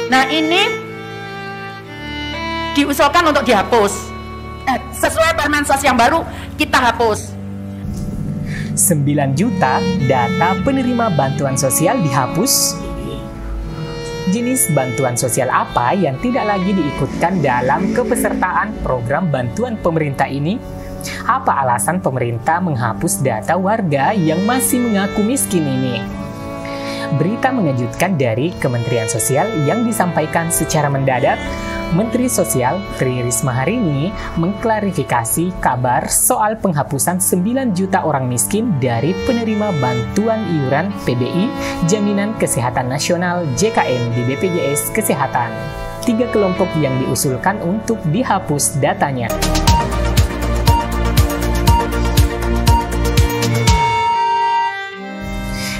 Nah, ini diusulkan untuk dihapus. Sesuai Permensos yang baru, kita hapus. 9 juta data penerima bantuan sosial dihapus. Jenis bantuan sosial apa yang tidak lagi diikutkan dalam kepesertaan program bantuan pemerintah ini? Apa alasan pemerintah menghapus data warga yang masih mengaku miskin ini? Berita mengejutkan dari Kementerian Sosial yang disampaikan secara mendadak. Menteri Sosial Tri Risma hari ini mengklarifikasi kabar soal penghapusan 9 juta orang miskin dari penerima bantuan iuran PBI Jaminan Kesehatan Nasional JKN di BPJS Kesehatan. 3 kelompok yang diusulkan untuk dihapus datanya.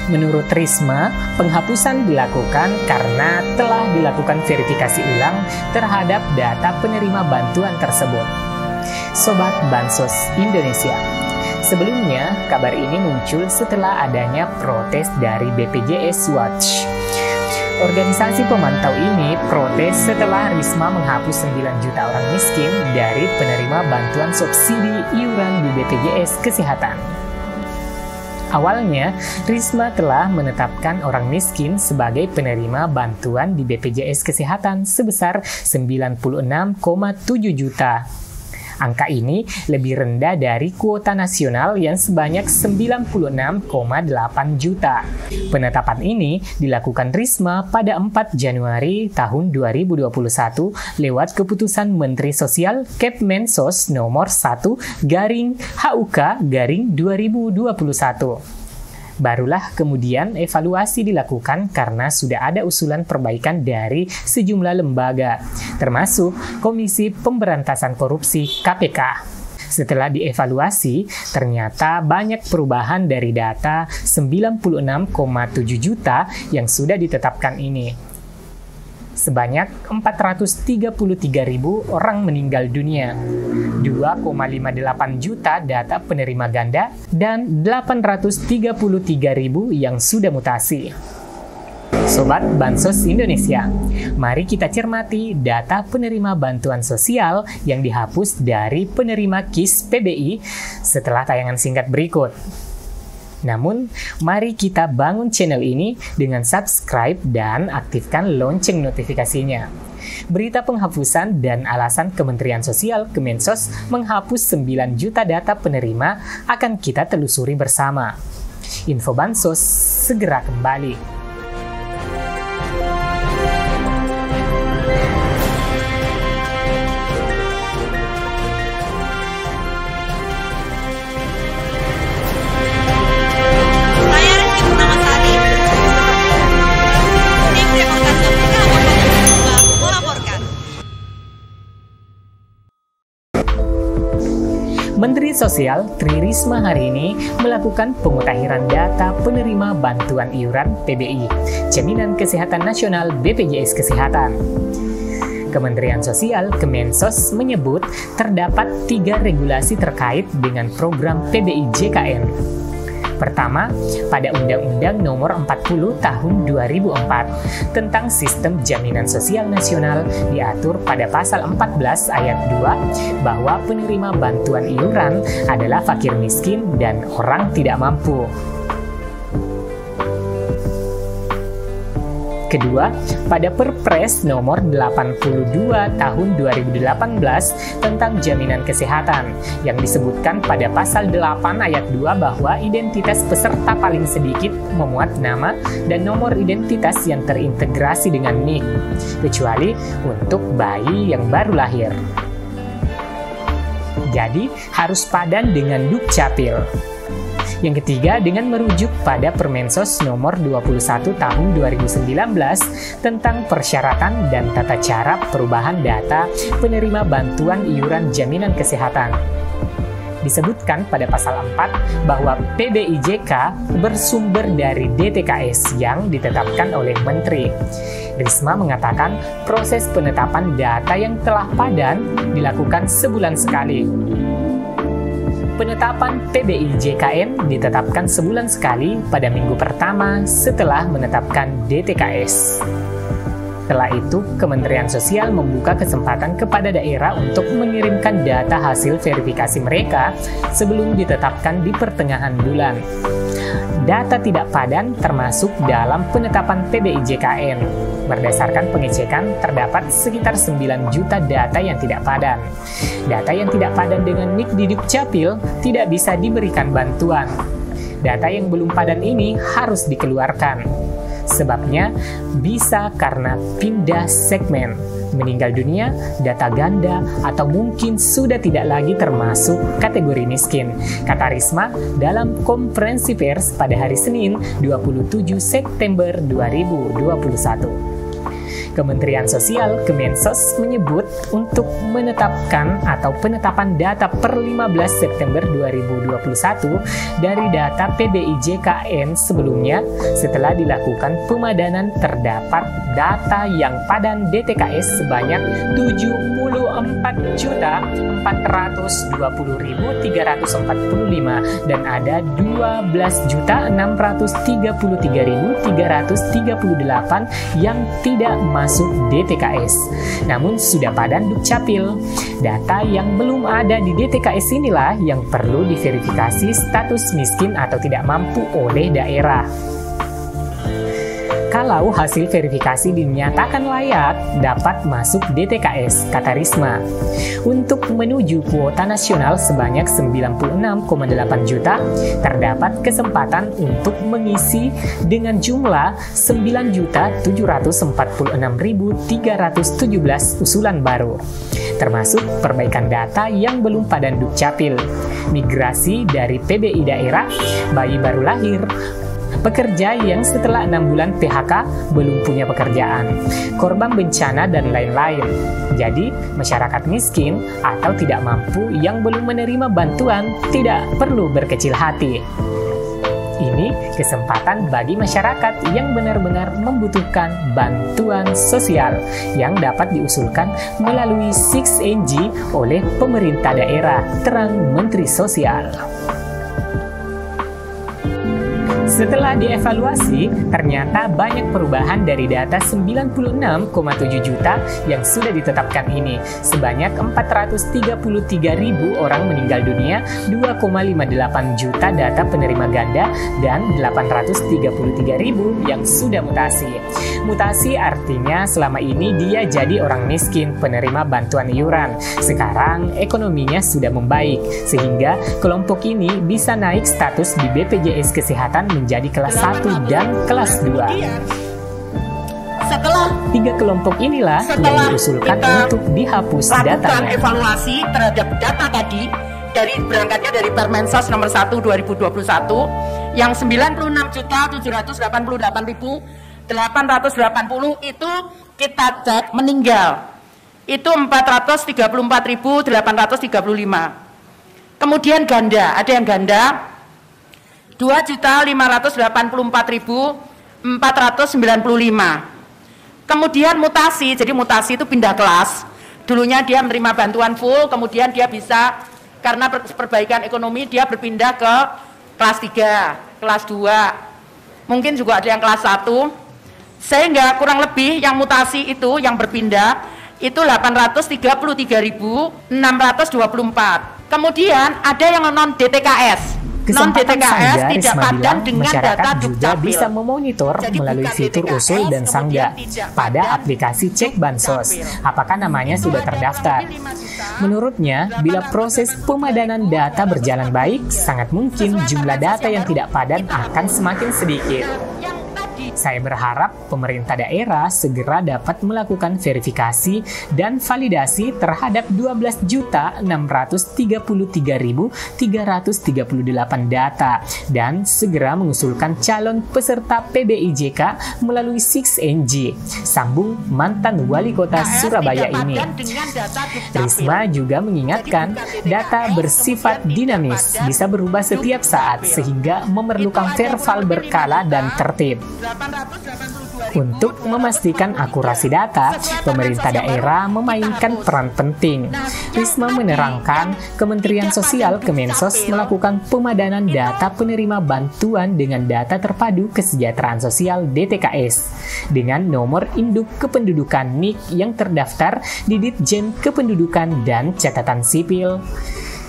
Menurut Risma, penghapusan dilakukan karena telah dilakukan verifikasi ulang terhadap data penerima bantuan tersebut. Sobat Bansos Indonesia, sebelumnya kabar ini muncul setelah adanya protes dari BPJS Watch. Organisasi pemantau ini protes setelah Risma menghapus 9 juta orang miskin dari penerima bantuan subsidi iuran di BPJS Kesehatan. Awalnya, Risma telah menetapkan orang miskin sebagai penerima bantuan di BPJS Kesehatan sebesar 96,7 juta. Angka ini lebih rendah dari kuota nasional yang sebanyak 96,8 juta. Penetapan ini dilakukan Risma pada 4 Januari tahun 2021 lewat keputusan Menteri Sosial Kepmensos nomor 1/HUK/2021. Barulah kemudian evaluasi dilakukan karena sudah ada usulan perbaikan dari sejumlah lembaga, termasuk Komisi Pemberantasan Korupsi KPK. Setelah dievaluasi, ternyata banyak perubahan dari data 96,7 juta yang sudah ditetapkan ini. Sebanyak 433.000 orang meninggal dunia, 2,58 juta data penerima ganda, dan 833.000 yang sudah mutasi. Sobat Bansos Indonesia, mari kita cermati data penerima bantuan sosial yang dihapus dari penerima KIS PBI setelah tayangan singkat berikut. Namun, mari kita bangun channel ini dengan subscribe dan aktifkan lonceng notifikasinya. Berita penghapusan dan alasan Kementerian Sosial Kemensos menghapus 9 juta data penerima akan kita telusuri bersama. Info Bansos segera kembali. Menteri Sosial Tri Risma hari ini melakukan pemutahiran data penerima bantuan iuran PBI, Jaminan Kesehatan Nasional BPJS Kesehatan. Kementerian Sosial Kemensos menyebut terdapat 3 regulasi terkait dengan program PBI JKN. Pertama, pada Undang-Undang Nomor 40 Tahun 2004 tentang Sistem Jaminan Sosial Nasional diatur pada Pasal 14 Ayat 2 bahwa penerima bantuan iuran adalah fakir miskin dan orang tidak mampu. Kedua, pada Perpres nomor 82 tahun 2018 tentang jaminan kesehatan yang disebutkan pada pasal 8 ayat 2 bahwa identitas peserta paling sedikit memuat nama dan nomor identitas yang terintegrasi dengan NIK, kecuali untuk bayi yang baru lahir. Jadi, harus padan dengan Dukcapil. Yang ketiga, dengan merujuk pada Permensos nomor 21 tahun 2019 tentang persyaratan dan tata cara perubahan data penerima bantuan iuran jaminan kesehatan. Disebutkan pada pasal 4 bahwa PBIJK bersumber dari DTKS yang ditetapkan oleh Menteri. Risma mengatakan proses penetapan data yang telah padan dilakukan sebulan sekali. Penetapan PBI JKN ditetapkan sebulan sekali pada minggu pertama setelah menetapkan DTKS. Setelah itu, Kementerian Sosial membuka kesempatan kepada daerah untuk mengirimkan data hasil verifikasi mereka sebelum ditetapkan di pertengahan bulan. Data tidak padan termasuk dalam penetapan PBIJKN. Berdasarkan pengecekan, terdapat sekitar 9 juta data yang tidak padan. Data yang tidak padan dengan NIK di Dukcapil tidak bisa diberikan bantuan. Data yang belum padan ini harus dikeluarkan. Sebabnya bisa karena pindah segmen, meninggal dunia, data ganda, atau mungkin sudah tidak lagi termasuk kategori miskin, kata Risma dalam konferensi pers pada hari Senin 27 September 2021. Kementerian Sosial Kemensos menyebut untuk menetapkan atau penetapan data per 15 September 2021 dari data PBIJKN sebelumnya setelah dilakukan pemadanan terdapat data yang padan DTKS sebanyak 74.420.345 dan ada 12.633.338 yang tidak masuk DTKS, namun sudah padan Dukcapil. Data yang belum ada di DTKS inilah yang perlu diverifikasi status miskin atau tidak mampu oleh daerah. Kalau hasil verifikasi dinyatakan layak, dapat masuk DTKS, kata Risma. Untuk menuju kuota nasional sebanyak 96,8 juta, terdapat kesempatan untuk mengisi dengan jumlah 9.746.317 usulan baru, termasuk perbaikan data yang belum padan Dukcapil, migrasi dari PBI daerah, bayi baru lahir, pekerja yang setelah 6 bulan PHK belum punya pekerjaan, korban bencana, dan lain-lain. Jadi, masyarakat miskin atau tidak mampu yang belum menerima bantuan tidak perlu berkecil hati. Ini kesempatan bagi masyarakat yang benar-benar membutuhkan bantuan sosial yang dapat diusulkan melalui 6NG oleh pemerintah daerah, terang Menteri Sosial. Setelah dievaluasi, ternyata banyak perubahan dari data 96,7 juta yang sudah ditetapkan ini. Sebanyak 433.000 orang meninggal dunia, 2,58 juta data penerima ganda, dan 833.000 yang sudah mutasi. Mutasi artinya selama ini dia jadi orang miskin penerima bantuan iuran. Sekarang ekonominya sudah membaik, sehingga kelompok ini bisa naik status di BPJS Kesehatan menjadi kelas 1 dan kelas 2. Setelah 3 kelompok inilah yang diusulkan untuk dihapus datanya. Evaluasi terhadap data tadi berangkatnya dari Permensos nomor 1 2021 yang 96.788.880 itu kita cek meninggal. Itu 434.835. Kemudian ganda, ada yang ganda 2.584.495. Kemudian mutasi, jadi mutasi itu pindah kelas. Dulunya dia menerima bantuan full, kemudian dia bisa karena perbaikan ekonomi dia berpindah ke kelas 3, kelas 2. Mungkin juga ada yang kelas 1. Sehingga kurang lebih yang mutasi itu yang berpindah itu 833.624. Kemudian ada yang non DTKS. Non-DTKS tidak padan dengan data juga bisa memonitor melalui fitur usul dan sangga pada aplikasi Cek Bansos, apakah namanya sudah terdaftar. Menurutnya, bila proses pemadanan data berjalan baik, sangat mungkin jumlah data yang tidak padan akan semakin sedikit. Saya berharap pemerintah daerah segera dapat melakukan verifikasi dan validasi terhadap 12.633.338 data dan segera mengusulkan calon peserta PBIJK melalui 6NG, sambung mantan wali kota Surabaya ini. Risma juga mengingatkan data bersifat dinamis, bisa berubah setiap saat sehingga memerlukan verbal berkala dan tertib. Untuk memastikan akurasi data, pemerintah daerah memainkan peran penting. Risma menerangkan, Kementerian Sosial Kemensos melakukan pemadanan data penerima bantuan dengan data terpadu kesejahteraan sosial DTKS dengan nomor induk kependudukan NIK yang terdaftar di Ditjen Kependudukan dan Catatan Sipil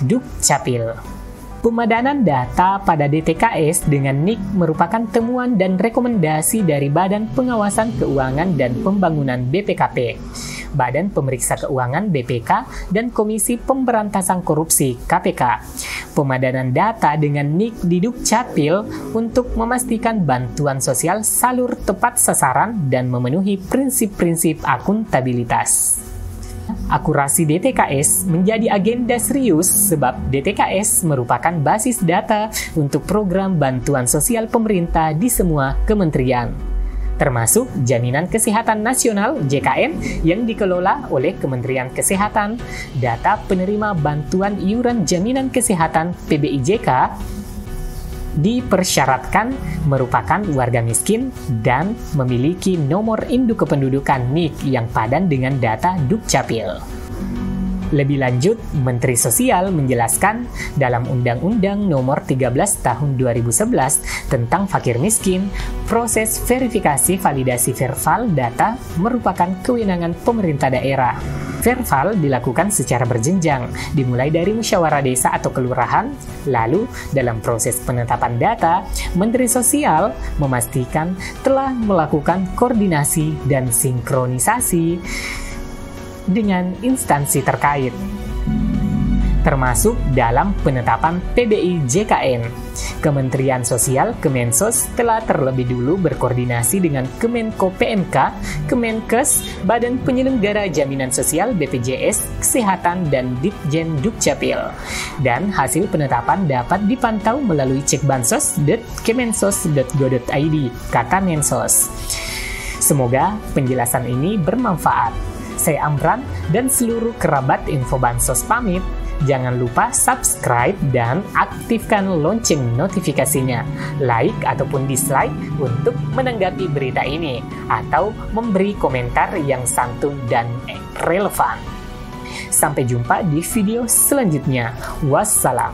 Dukcapil. Pemadanan data pada DTKS dengan NIK merupakan temuan dan rekomendasi dari Badan Pengawasan Keuangan dan Pembangunan BPKP, Badan Pemeriksa Keuangan BPK, dan Komisi Pemberantasan Korupsi KPK. Pemadanan data dengan NIK di Dukcapil untuk memastikan bantuan sosial salur tepat sasaran dan memenuhi prinsip-prinsip akuntabilitas. Akurasi DTKS menjadi agenda serius sebab DTKS merupakan basis data untuk program bantuan sosial pemerintah di semua kementerian, termasuk Jaminan Kesehatan Nasional JKN yang dikelola oleh Kementerian Kesehatan, data penerima bantuan iuran jaminan kesehatan PBIJK dipersyaratkan merupakan warga miskin dan memiliki nomor induk kependudukan NIK yang padan dengan data Dukcapil. Lebih lanjut, Menteri Sosial menjelaskan dalam Undang-Undang Nomor 13 Tahun 2011 tentang fakir miskin, proses verifikasi validasi verval data merupakan kewenangan pemerintah daerah. Verval dilakukan secara berjenjang, dimulai dari musyawarah desa atau kelurahan, lalu dalam proses penetapan data, Menteri Sosial memastikan telah melakukan koordinasi dan sinkronisasi dengan instansi terkait, termasuk dalam penetapan PBI-JKN. Kementerian Sosial Kemensos telah terlebih dulu berkoordinasi dengan Kemenko PMK, Kemenkes, Badan Penyelenggara Jaminan Sosial BPJS Kesehatan, dan Ditjen Dukcapil. Dan hasil penetapan dapat dipantau melalui cekbansos.kemensos.go.id, kata Mensos. Semoga penjelasan ini bermanfaat. Saya Amran dan seluruh kerabat Info Bansos pamit. Jangan lupa subscribe dan aktifkan lonceng notifikasinya, like ataupun dislike untuk menanggapi berita ini, atau memberi komentar yang santun dan relevan. Sampai jumpa di video selanjutnya. Wassalam.